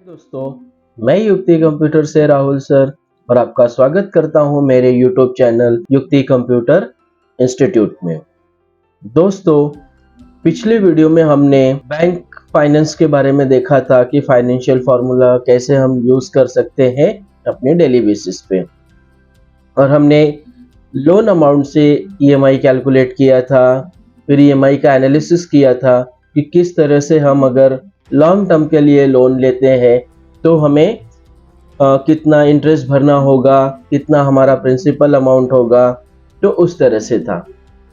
दोस्तों, मैं युक्ति कंप्यूटर से राहुल सर और आपका स्वागत करता हूं मेरे यूट्यूब चैनल युक्ति कंप्यूटर इंस्टीट्यूट में। दोस्तों, पिछले वीडियो में हमने बैंक फाइनेंस के बारे में देखा था कि फाइनेंशियल फार्मूला कैसे हम यूज कर सकते हैं अपने डेली बेसिस पे, और हमने लोन अमाउंट से ईएमआई कैलकुलेट किया था, फिर ईएमआई का एनालिसिस किया था कि किस तरह से हम अगर लॉन्ग टर्म के लिए लोन लेते हैं तो हमें कितना इंटरेस्ट भरना होगा, कितना हमारा प्रिंसिपल अमाउंट होगा, तो उस तरह से था।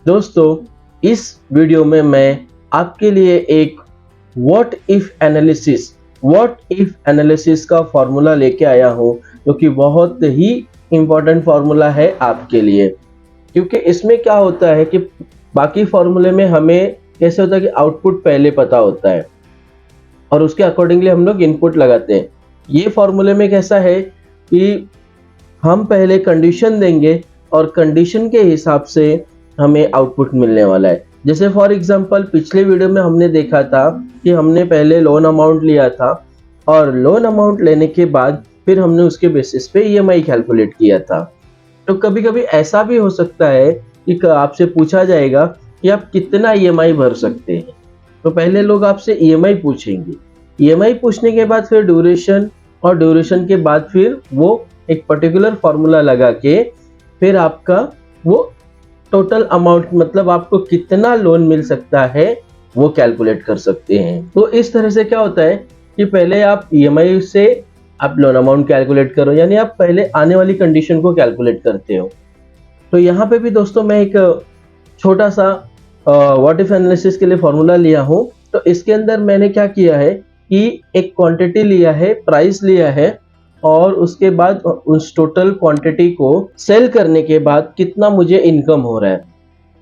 दोस्तों, इस वीडियो में मैं आपके लिए एक व्हाट इफ एनालिसिस का फॉर्मूला लेके आया हूँ, जो कि बहुत ही इम्पोर्टेंट फॉर्मूला है आपके लिए। क्योंकि इसमें क्या होता है कि बाकी फॉर्मूले में हमें कैसे होता है कि आउटपुट पहले पता होता है और उसके अकॉर्डिंगली हम लोग इनपुट लगाते हैं। ये फॉर्मूले में कैसा है कि हम पहले कंडीशन देंगे और कंडीशन के हिसाब से हमें आउटपुट मिलने वाला है। जैसे फॉर एग्जांपल पिछले वीडियो में हमने देखा था कि हमने पहले लोन अमाउंट लिया था और लोन अमाउंट लेने के बाद फिर हमने उसके बेसिस पे ईएमआई कैलकुलेट किया था। तो कभी कभी ऐसा भी हो सकता है कि आपसे पूछा जाएगा कि आप कितना ईएमआई भर सकते हैं। तो पहले लोग आपसे ईएमआई पूछेंगे, ईएमआई पूछने के बाद फिर ड्यूरेशन, और ड्यूरेशन के बाद फिर वो एक पर्टिकुलर फॉर्मूला लगा के फिर आपका वो टोटल अमाउंट, मतलब आपको कितना लोन मिल सकता है, वो कैलकुलेट कर सकते हैं। तो इस तरह से क्या होता है कि पहले आप ईएमआई से आप लोन अमाउंट कैलकुलेट करो, यानी आप पहले आने वाली कंडीशन को कैलकुलेट करते हो। तो यहाँ पे भी दोस्तों मैं एक छोटा सा व्हाट इफ एनालिसिस के लिए फॉर्मूला लिया हूँ। तो इसके अंदर मैंने क्या किया है कि एक क्वांटिटी लिया है, प्राइस लिया है, और उसके बाद उस टोटल क्वांटिटी को सेल करने के बाद कितना मुझे इनकम हो रहा है।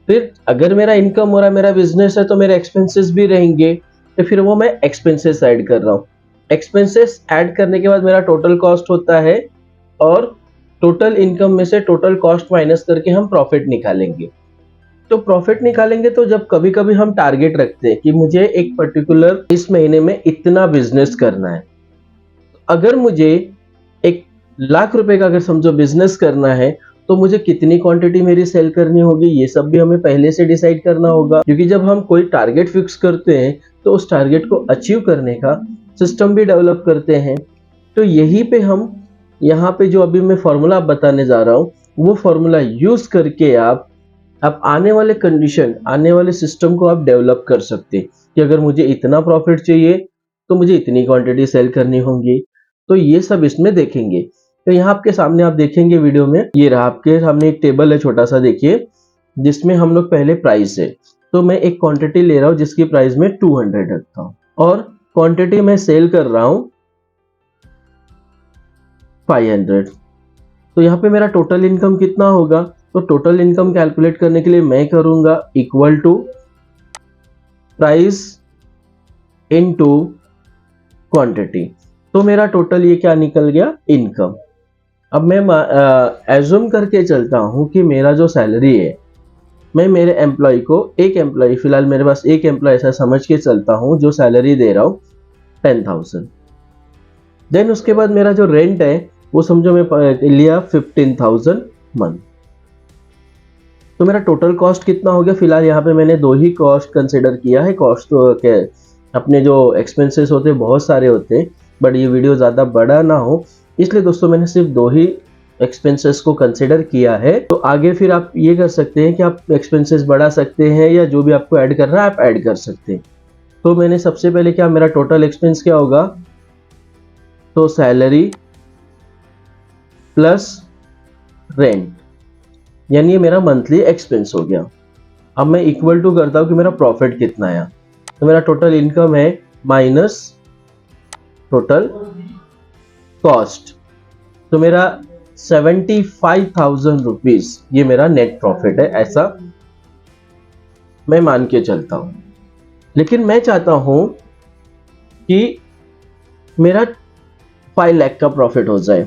फिर अगर मेरा इनकम हो रहा है, मेरा बिजनेस है, तो मेरे एक्सपेंसेस भी रहेंगे, तो फिर वो मैं एक्सपेंसेस ऐड कर रहा हूँ। एक्सपेंसेस ऐड करने के बाद मेरा टोटल कॉस्ट होता है, और टोटल इनकम में से टोटल कॉस्ट माइनस करके हम प्रॉफिट निकालेंगे। तो प्रॉफिट निकालेंगे तो जब कभी कभी हम टारगेट रखते हैं कि मुझे एक पर्टिकुलर इस महीने में इतना बिजनेस करना है, अगर मुझे 1,00,000 का अगर समझो बिजनेस करना है, तो मुझे कितनी क्वांटिटी मेरी सेल करनी होगी, ये सब भी हमें पहले से डिसाइड करना होगा। क्योंकि जब हम कोई टारगेट फिक्स करते हैं तो उस टारगेट को अचीव करने का सिस्टम भी डेवलप करते हैं। तो यही पे हम यहाँ पे जो अभी मैं फॉर्मूला बताने जा रहा हूँ, वो फॉर्मूला यूज करके आप आने वाले कंडीशन, आने वाले सिस्टम को आप डेवलप कर सकते हैं कि अगर मुझे इतना प्रॉफिट चाहिए तो मुझे इतनी क्वांटिटी सेल करनी होगी। तो ये सब इसमें देखेंगे। तो यहाँ आपके सामने आप देखेंगे वीडियो में, ये रहा आपके सामने एक टेबल है छोटा सा, देखिए, जिसमें हम लोग पहले प्राइस है। तो मैं एक क्वांटिटी ले रहा हूँ जिसकी प्राइस में 200 रखता हूँ, और क्वांटिटी में सेल कर रहा हूँ 500। तो यहाँ पे मेरा टोटल इनकम कितना होगा? तो टोटल इनकम कैलकुलेट करने के लिए मैं करूंगा equal to price into quantity. तो मेरा टोटल ये क्या निकल गया? इनकम। अब मैं एज्यूम करके चलता हूं कि मेरा जो सैलरी है, मैं मेरे एम्प्लॉय को, एक एम्प्लॉय, फिलहाल मेरे पास एक एम्प्लॉय ऐसा समझ के चलता हूं, जो सैलरी दे रहा हूं 10,000। देन उसके बाद मेरा जो रेंट है वो समझो मैं लिया 15,000 मंथ। तो मेरा टोटल कॉस्ट कितना हो गया? फिलहाल यहाँ पे मैंने दो ही कॉस्ट कंसिडर किया है। कॉस्ट तो अपने जो एक्सपेंसेस होते हैं बहुत सारे होते हैं, बट ये वीडियो ज़्यादा बड़ा ना हो, इसलिए दोस्तों मैंने सिर्फ दो ही एक्सपेंसेस को कंसिडर किया है। तो आगे फिर आप ये कर सकते हैं कि आप एक्सपेंसेस बढ़ा सकते हैं, या जो भी आपको ऐड करना है आप ऐड कर सकते हैं। तो मैंने सबसे पहले क्या, मेरा टोटल एक्सपेंस क्या होगा? तो सैलरी प्लस रेंट, यानी ये मेरा मंथली एक्सपेंस हो गया। अब मैं इक्वल टू करता हूं कि मेरा प्रॉफिट कितना आया। तो मेरा टोटल इनकम है माइनस टोटल कॉस्ट। तो मेरा 75,000 रुपीज ये मेरा नेट प्रॉफिट है, ऐसा मैं मान के चलता हूं। लेकिन मैं चाहता हूं कि मेरा 5 लाख का प्रॉफिट हो जाए।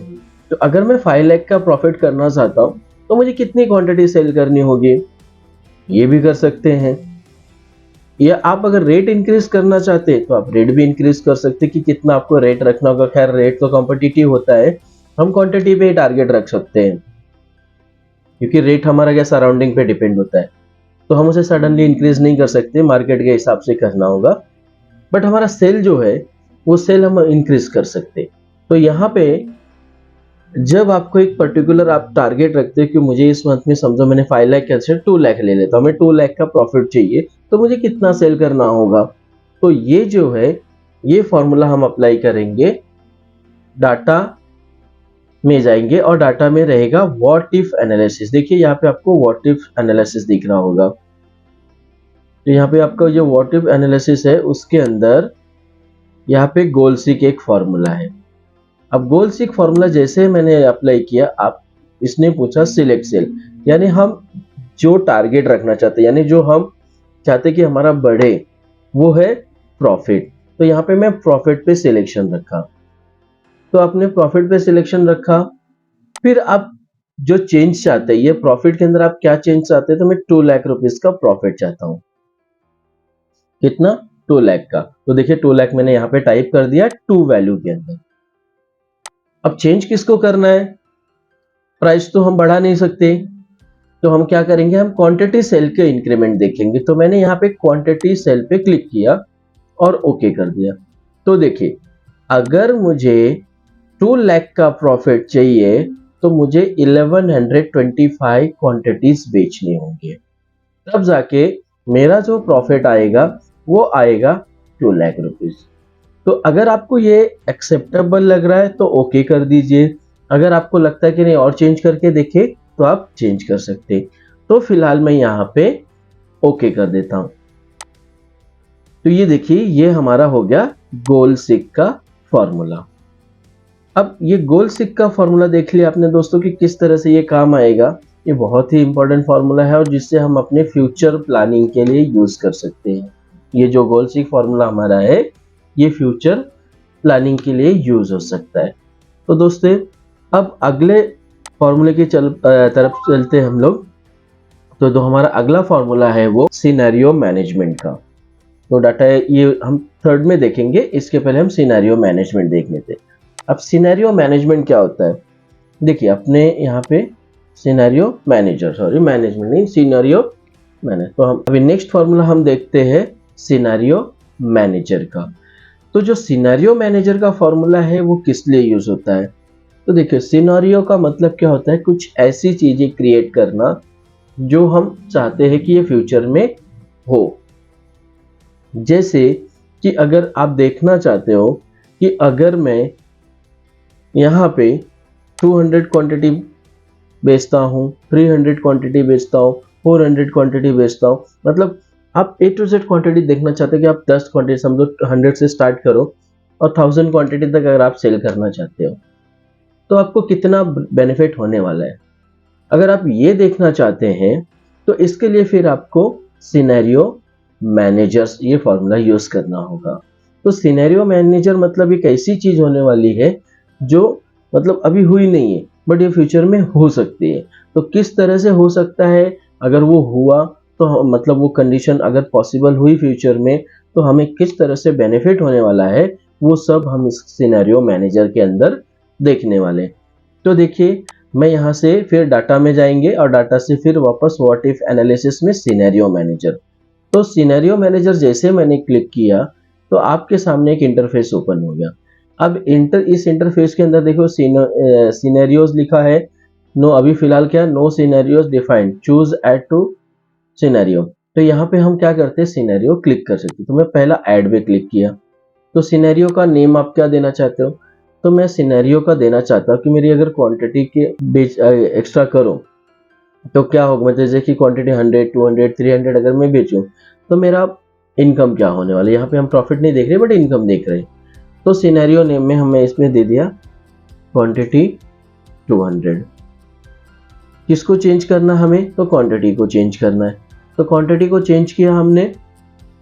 तो अगर मैं 5 लाख का प्रॉफिट करना चाहता हूं तो मुझे कितनी क्वांटिटी सेल करनी होगी? ये भी कर सकते हैं। या आप अगर रेट इंक्रीज करना चाहते हैं तो आप रेट भी इंक्रीज कर सकते हैं कि कितना आपको रेट रखना होगा। खैर रेट तो कॉम्पिटिटिव होता है, हम क्वांटिटी पे टारगेट रख सकते हैं क्योंकि रेट हमारा क्या सराउंडिंग पे डिपेंड होता है, तो हम उसे सडनली इंक्रीज नहीं कर सकते, मार्केट के हिसाब से करना होगा। बट हमारा सेल जो है वो सेल हम इंक्रीज कर सकते। तो यहाँ पे जब आपको एक पर्टिकुलर आप टारगेट रखते हैं कि मुझे इस मंथ में समझो मैंने 5 लाख के से 2 लाख ले लेता हूँ, हमें 2 लाख का प्रॉफिट चाहिए, तो मुझे कितना सेल करना होगा। तो ये जो है ये फॉर्मूला हम अप्लाई करेंगे, डाटा में जाएंगे और डाटा में रहेगा व्हाट इफ एनालिसिस। देखिए यहाँ पे आपको व्हाट इफ एनालिसिस दिख रहा होगा, तो यहाँ पे आपका जो व्हाट इफ एनालिसिस है उसके अंदर यहाँ पे गोल सीक एक फॉर्मूला है। अब गोल सीक फॉर्मूला जैसे मैंने अप्लाई किया, आप इसने पूछा सिलेक्ट सेल, यानी हम जो टारगेट रखना चाहते हैं, यानी जो हम चाहते कि हमारा बढ़े वो है प्रॉफिट। तो यहाँ पे मैं प्रॉफिट पे सिलेक्शन रखा, तो आपने प्रॉफिट पे सिलेक्शन रखा। फिर आप जो चेंज चाहते हैं, ये प्रॉफिट के अंदर आप क्या चेंज चाहते हैं, तो मैं 2 लाख रुपीस का प्रॉफिट चाहता हूं। कितना? 2 लाख का। तो देखिए 2 लाख मैंने यहाँ पे टाइप कर दिया 2 वैल्यू के अंदर। अब चेंज किसको करना है? प्राइस तो हम बढ़ा नहीं सकते, तो हम क्या करेंगे, हम क्वांटिटी सेल के इंक्रीमेंट देखेंगे। तो मैंने यहाँ पे क्वांटिटी सेल पे क्लिक किया और ओके कर दिया। तो देखिए अगर मुझे 2 लाख का प्रॉफिट चाहिए तो मुझे 1125 क्वांटिटीज बेचनी होंगी, तब जाके मेरा जो प्रॉफिट आएगा वो आएगा 2 लाख रुपीस। तो अगर आपको ये एक्सेप्टेबल लग रहा है तो ओके कर दीजिए, अगर आपको लगता है कि नहीं और चेंज करके देखे तो आप चेंज कर सकते। तो फिलहाल मैं यहाँ पे ओके कर देता हूं। तो ये देखिए ये हमारा हो गया गोल सीक का फॉर्मूला। अब ये गोल सीक का फॉर्मूला देख लिया आपने दोस्तों कि किस तरह से ये काम आएगा। ये बहुत ही इंपॉर्टेंट फॉर्मूला है और जिससे हम अपने फ्यूचर प्लानिंग के लिए यूज कर सकते हैं। ये जो गोल सीक फॉर्मूला हमारा है ये फ्यूचर प्लानिंग के लिए यूज हो सकता है। तो दोस्तों अब अगले फॉर्मूले की तरफ चलते हैं हम लोग। तो जो हमारा अगला फॉर्मूला है वो सिनेरियो मैनेजमेंट का। तो डाटा ये हम थर्ड में देखेंगे, इसके पहले हम सिनेरियो मैनेजमेंट देख लेते हैं। अब सिनेरियो मैनेजमेंट क्या होता है? देखिए अपने यहाँ पे सिनेरियो मैनेजमेंट नहीं, सिनेरियो मैनेज। तो हम अभी नेक्स्ट फॉर्मूला हम देखते हैं सिनेरियो मैनेजर का। तो जो सिनेरियो मैनेजर का फॉर्मूला है वो किस लिए यूज होता है? तो देखिए सिनेरियो का मतलब क्या होता है, कुछ ऐसी चीजें क्रिएट करना जो हम चाहते हैं कि ये फ्यूचर में हो। जैसे कि अगर आप देखना चाहते हो कि अगर मैं यहाँ पे 200 क्वांटिटी बेचता हूँ, 300 क्वांटिटी बेचता हूँ, 400 क्वांटिटी बेचता हूँ, मतलब आप A to Z क्वांटिटी देखना चाहते हैं कि आप 10 क्वांटिटी समझो 100 से स्टार्ट करो और 1000 क्वांटिटी तक अगर आप सेल करना चाहते हो तो आपको कितना बेनिफिट होने वाला है। अगर आप ये देखना चाहते हैं तो इसके लिए फिर आपको सिनेरियो मैनेजर्स ये फॉर्मूला यूज करना होगा। तो सिनेरियो मैनेजर मतलब एक ऐसी चीज होने वाली है जो मतलब अभी हुई नहीं है बट ये फ्यूचर में हो सकती है। तो किस तरह से हो सकता है, अगर वो हुआ तो मतलब वो कंडीशन अगर पॉसिबल हुई फ्यूचर में तो हमें किस तरह से बेनिफिट होने वाला है, वो सब हम इस सिनेरियो मैनेजर के अंदर देखने वाले। तो देखिए मैं यहाँ से फिर डाटा में जाएंगे और डाटा से फिर वापस व्हाट इफ एनालिसिस में सिनेरियो मैनेजर। तो सिनेरियो मैनेजर जैसे मैंने क्लिक किया तो आपके सामने एक इंटरफेस ओपन हो गया। अब इस इंटरफेस के अंदर देखो सिनेरियोज लिखा है। नो अभी फिलहाल क्या, no scenarios defined, choose add to scenario. तो यहाँ पे हम क्या करते हैं, सिनेरियो क्लिक कर सकते हैं। तो मैं पहला ऐड पे क्लिक किया। तो सिनेरियो का नेम आप क्या देना चाहते हो? तो मैं सिनेरियो का देना चाहता हूँ कि मेरी अगर क्वांटिटी के एक्स्ट्रा करो तो क्या होगा, मतलब जैसे कि क्वांटिटी 100, 200, 300 अगर मैं बेचूं तो मेरा इनकम क्या होने वाला है। यहाँ पे हम प्रॉफिट नहीं देख रहे बट इनकम देख रहे हैं। तो सिनेरियो नेम में हमें इसमें दे दिया क्वांटिटी 200। किसको चेंज करना हमें? तो क्वांटिटी को चेंज करना है। तो क्वांटिटी को चेंज किया हमने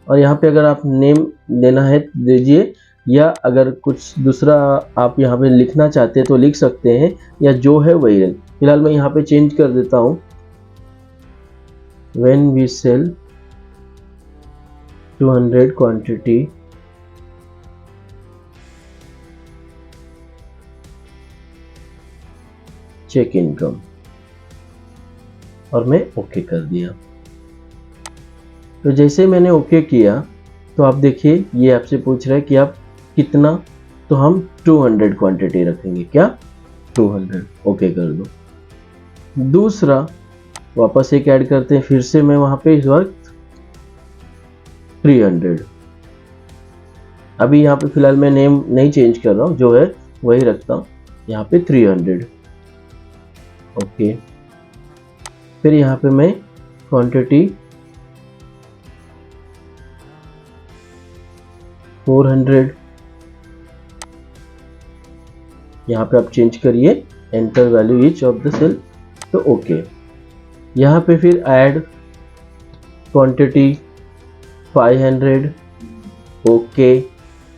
और यहाँ पे अगर आप नेम देना है दीजिए, या अगर कुछ दूसरा आप यहाँ पे लिखना चाहते हैं तो लिख सकते हैं, या जो है वही रहे। फिलहाल मैं यहाँ पे चेंज कर देता हूँ, when we sell 200 quantity check income, और मैं ओके कर दिया। तो जैसे मैंने ओके किया तो आप देखिए ये आपसे पूछ रहा है कि आप कितना, तो हम 200 क्वांटिटी रखेंगे। क्या? 200। ओके कर दो। दूसरा वापस एक ऐड करते हैं, फिर से मैं वहां पे इस वक्त 300। अभी यहाँ पे फिलहाल मैं नेम नहीं चेंज कर रहा हूँ, जो है वही रखता हूँ। यहाँ पे 300। ओके। फिर यहाँ पे मैं क्वांटिटी 400, यहाँ पे आप चेंज करिए, enter value each of the cell, तो ओके। यहाँ पे फिर ऐड क्वांटिटी 500, ओके।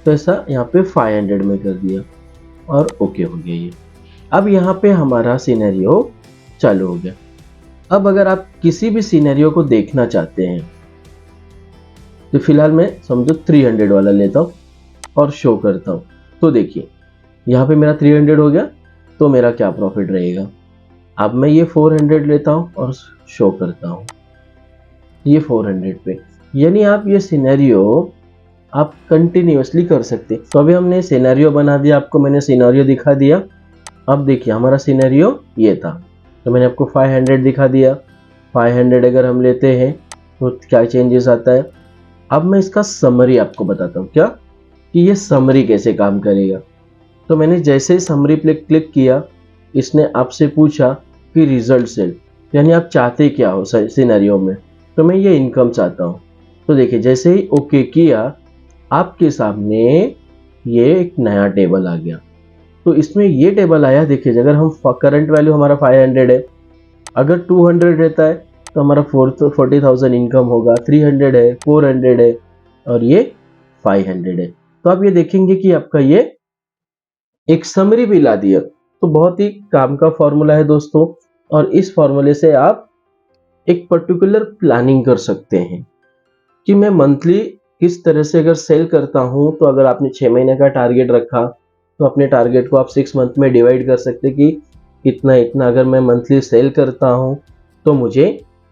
तो ऐसा यहाँ पे 500 में कर दिया और ओके हो गया ये। अब यहाँ पे हमारा सिनेरियो चालू हो गया। अब अगर आप किसी भी सिनेरियो को देखना चाहते हैं तो फिलहाल मैं समझो 300 वाला लेता हूँ और शो करता हूँ। तो देखिए यहाँ पे मेरा 300 हो गया, तो मेरा क्या प्रॉफिट रहेगा। अब मैं ये 400 लेता हूँ और शो करता हूँ ये 400 पे। यानी आप ये सिनेरियो आप कंटिन्यूअसली कर सकते। तो अभी हमने सिनेरियो बना दिया, आपको मैंने सिनेरियो दिखा दिया। अब देखिए हमारा सिनेरियो ये था, तो मैंने आपको 500 दिखा दिया। 500 अगर हम लेते हैं तो क्या चेंजेस आता है। अब मैं इसका समरी आपको बताता हूँ, क्या कि ये समरी कैसे काम करेगा। तो मैंने जैसे ही समरी पे क्लिक किया, इसने आपसे पूछा कि रिजल्ट सेल, यानी आप चाहते क्या हो सिनेरियो में। तो मैं ये इनकम चाहता हूँ। तो देखिए जैसे ही ओके किया, आपके सामने ये एक नया टेबल आ गया। तो इसमें ये टेबल आया, देखिए अगर हम करंट वैल्यू हमारा 500 है, अगर 200 रहता है तो हमारा 40,000 इनकम होगा। 300 है, 400 है और ये 500 है। तो आप ये देखेंगे कि आपका ये एक समरी भी ला दिया। तो बहुत ही काम का फॉर्मूला है दोस्तों, और इस फॉर्मूले से आप एक पर्टिकुलर प्लानिंग कर सकते हैं कि मैं मंथली किस तरह से अगर सेल करता हूं। तो अगर आपने 6 महीने का टारगेट रखा तो अपने टारगेट को आप 6 मंथ में डिवाइड कर सकते हैं कि इतना इतना अगर मैं मंथली सेल करता हूं तो मुझे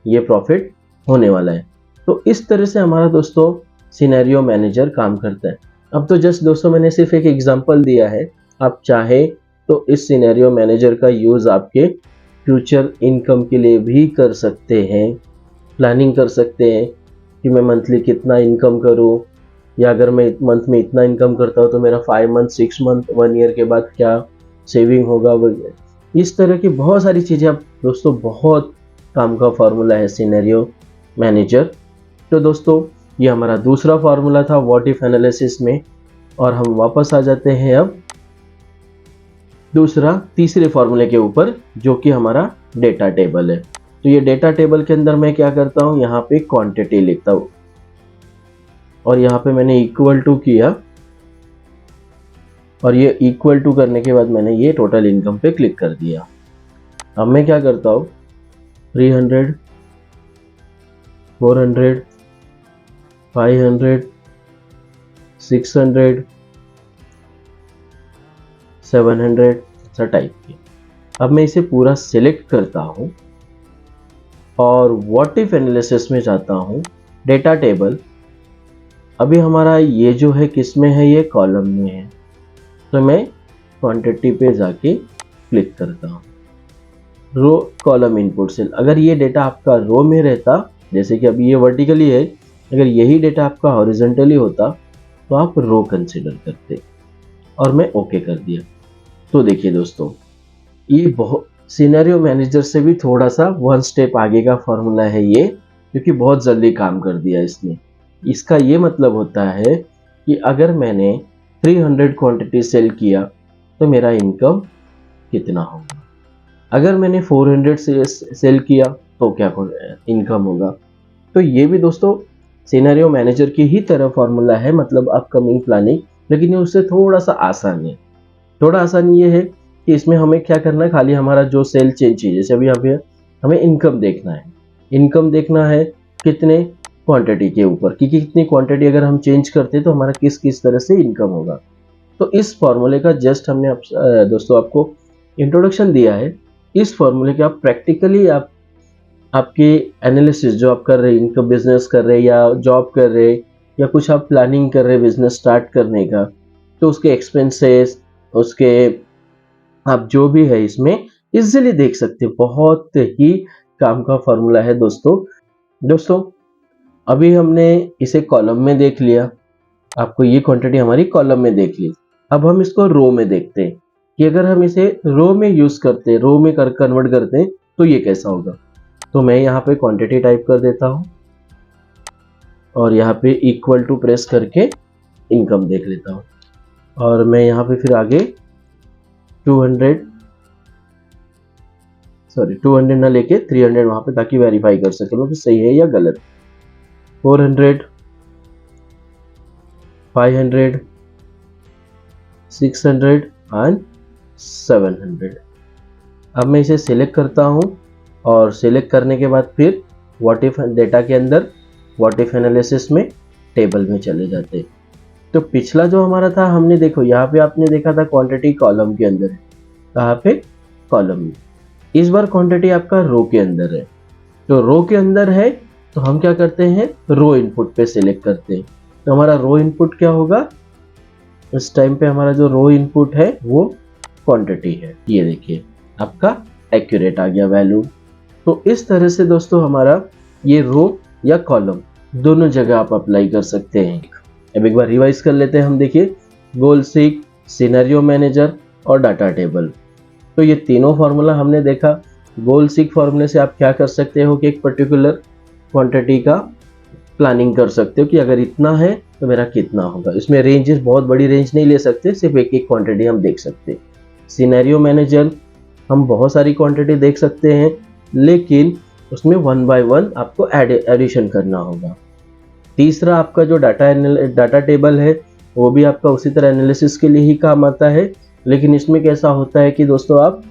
ये प्रॉफिट होने वाला है। तो इस तरह से हमारा दोस्तों सिनेरियो मैनेजर काम करता है। अब तो जस्ट दोस्तों मैंने सिर्फ एक एग्जांपल दिया है, आप चाहे तो इस सिनेरियो मैनेजर का यूज आपके फ्यूचर इनकम के लिए भी कर सकते हैं। प्लानिंग कर सकते हैं कि मैं मंथली कितना इनकम करूं, या अगर मैं मंथ में इतना इनकम करता हूं तो मेरा 5 मंथ, 6 मंथ, 1 ईयर के बाद क्या सेविंग होगा। इस तरह की बहुत सारी चीज़ें आप दोस्तों, बहुत काम का फॉर्मूला है सिनेरियो मैनेजर। तो दोस्तों ये हमारा दूसरा फॉर्मूला था व्हाट इफ एनालिसिस में, और हम वापस आ जाते हैं अब तीसरे फॉर्मूले के ऊपर, जो कि हमारा डेटा टेबल है। तो ये डेटा टेबल के अंदर मैं क्या करता हूँ, यहाँ पे क्वांटिटी लिखता हूँ और यहाँ पे मैंने इक्वल टू किया, और ये इक्वल टू करने के बाद मैंने ये टोटल इनकम पे क्लिक कर दिया। अब मैं क्या करता हूँ, 300, 400, 500, 600, 700 ऐसा टाइप किया। अब मैं इसे पूरा सिलेक्ट करता हूँ और व्हाट इफ एनालिसिस में जाता हूँ, डेटा टेबल। अभी हमारा ये जो है किस में है, ये कॉलम में है। तो मैं क्वांटिटी पे जाके क्लिक करता हूँ, रो कॉलम इनपुट सेल। अगर ये डेटा आपका रो में रहता, जैसे कि अभी ये वर्टिकली है, अगर यही डेटा आपका हॉरिजॉन्टली होता तो आप रो कंसिडर करते, और मैं ओके कर दिया। तो देखिए दोस्तों ये बहुत सिनेरियो मैनेजर से भी थोड़ा सा 1 स्टेप आगे का फॉर्मूला है ये, क्योंकि बहुत जल्दी काम कर दिया इसने। इसका ये मतलब होता है कि अगर मैंने 300 क्वांटिटी सेल किया तो मेरा इनकम कितना होगा, अगर मैंने 400 से सेल किया तो क्या इनकम होगा। तो ये भी दोस्तों सिनेरियो मैनेजर की ही तरह फॉर्मूला है, मतलब अपकमिंग प्लानिंग, लेकिन ये उससे थोड़ा सा आसान है। थोड़ा आसान ये है कि इसमें हमें क्या करना है, खाली हमारा जो सेल चेंज है, जैसे अभी यहाँ पे हमें इनकम देखना है। इनकम देखना है कितने, क्वांटिटी के ऊपर कि कितनी क्वांटिटी अगर हम चेंज करते हैं तो हमारा किस किस तरह से इनकम होगा। तो इस फॉर्मूले का जस्ट हमने दोस्तों आपको इंट्रोडक्शन दिया है। इस फॉर्मूले के आप प्रैक्टिकली आपके एनालिसिस जो आप कर रहे हैं, इनकम बिजनेस कर रहे हैं या जॉब कर रहे हैं या कुछ आप प्लानिंग कर रहे हैं बिजनेस स्टार्ट करने का, तो उसके एक्सपेंसेस, उसके आप जो भी है इसमें इजीली देख सकते हैं। बहुत ही काम का फॉर्मूला है दोस्तों अभी हमने इसे कॉलम में देख लिया, आपको ये क्वांटिटी हमारी कॉलम में देख ली। अब हम इसको रो में देखते हैं कि अगर हम इसे रो में यूज करते हैं, रो में कन्वर्ट करते हैं तो ये कैसा होगा। तो मैं यहाँ पे क्वांटिटी टाइप कर देता हूँ और यहाँ पे इक्वल टू प्रेस करके इनकम देख लेता हूँ और मैं यहाँ पे फिर आगे 200 ना लेके 300 वहां पे, ताकि वेरीफाई कर सके मैं कि सही है या गलत। 400, 500, 600 एंड 700। अब मैं इसे सिलेक्ट करता हूं और सिलेक्ट करने के बाद फिर व्हाट इफ डेटा के अंदर व्हाट इफ एनालिसिस में टेबल में चले जाते। तो पिछला जो हमारा था, हमने देखो यहाँ पे आपने देखा था क्वांटिटी कॉलम के अंदर है, कहाँ पे, कॉलम में। इस बार क्वांटिटी आपका रो के अंदर है। तो रो के अंदर है तो हम क्या करते हैं, रो इनपुट पे सिलेक्ट करते हैं। तो हमारा रो इनपुट क्या होगा, इस टाइम पे हमारा जो रो इनपुट है वो क्वांटिटी है। ये देखिए आपका एक्यूरेट आ गया वैल्यू। तो इस तरह से दोस्तों हमारा ये रो या कॉलम दोनों जगह आप अप्लाई कर सकते हैं। अब एक बार रिवाइज कर लेते हैं हम। देखिए गोल सीक, सिनेरियो मैनेजर और डाटा टेबल। तो ये तीनों फार्मूला हमने देखा। गोल सीक फार्मूले से आप क्या कर सकते हो कि एक पर्टिकुलर क्वांटिटी का प्लानिंग कर सकते हो कि अगर इतना है तो मेरा कितना होगा। इसमें रेंजेस, बहुत बड़ी रेंज नहीं ले सकते, सिर्फ एक एक क्वांटिटी हम देख सकते हैं। सिनेरियो मैनेजर हम बहुत सारी क्वांटिटी देख सकते हैं, लेकिन उसमें 1 बाय 1 आपको एडिशन करना होगा। तीसरा आपका जो डाटा टेबल है वो भी आपका उसी तरह एनालिसिस के लिए ही काम आता है, लेकिन इसमें कैसा होता है कि दोस्तों आप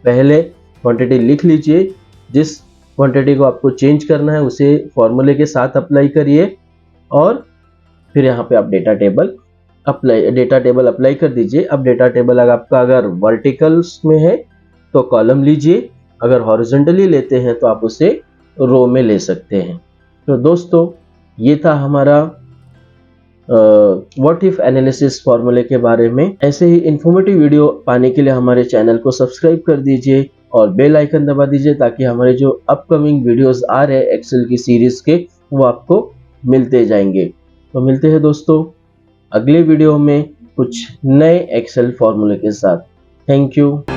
पहले क्वांटिटी लिख लीजिए, जिस क्वांटिटी को आपको चेंज करना है उसे फॉर्मूले के साथ अप्लाई करिए और फिर यहाँ पे आप डेटा टेबल अप्लाई कर दीजिए। अब डेटा टेबल आपका अगर वर्टिकल्स में है तो कॉलम लीजिए, अगर हॉरिजॉन्टली लेते हैं तो आप उसे रो में ले सकते हैं। तो दोस्तों ये था हमारा व्हाट इफ एनालिसिस फॉर्मूले के बारे में। ऐसे ही इंफॉर्मेटिव वीडियो पाने के लिए हमारे चैनल को सब्सक्राइब कर दीजिए और बेल आइकन दबा दीजिए, ताकि हमारे जो अपकमिंग वीडियोस आ रहे हैं एक्सेल की सीरीज के, वो आपको मिलते जाएंगे। तो मिलते हैं दोस्तों अगले वीडियो में कुछ नए एक्सेल फॉर्मूले के साथ। Thank you.